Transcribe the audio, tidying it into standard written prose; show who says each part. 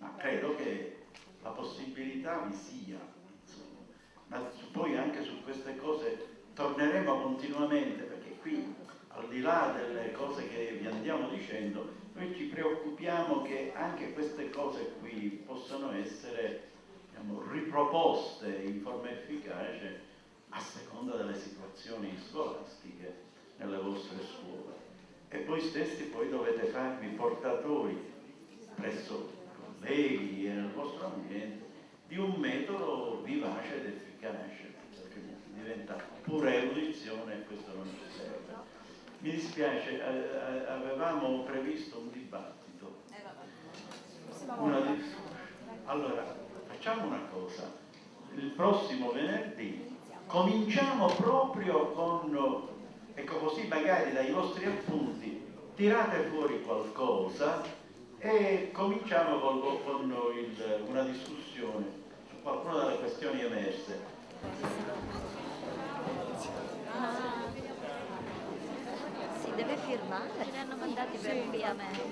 Speaker 1: ma credo che la possibilità vi sia, insomma. Ma poi anche su queste cose torneremo continuamente, perché qui, al di là delle cose che vi andiamo dicendo, noi ci preoccupiamo che anche queste cose qui possano essere, diciamo, riproposte in forma efficace a seconda delle situazioni scolastiche nelle vostre scuole. E voi stessi poi dovete farvi portatori presso i colleghi e nel vostro ambiente di un metodo vivace ed efficace, perché diventa pura erudizione e questo non ci serve. Mi dispiace, avevamo previsto un dibattito. Allora, facciamo una cosa. Il prossimo venerdì cominciamo proprio con, ecco, così magari dai vostri appunti tirate fuori qualcosa e cominciamo con una discussione su qualcuna delle questioni emerse.
Speaker 2: Si deve firmare? Ce ne hanno mandati per via mail.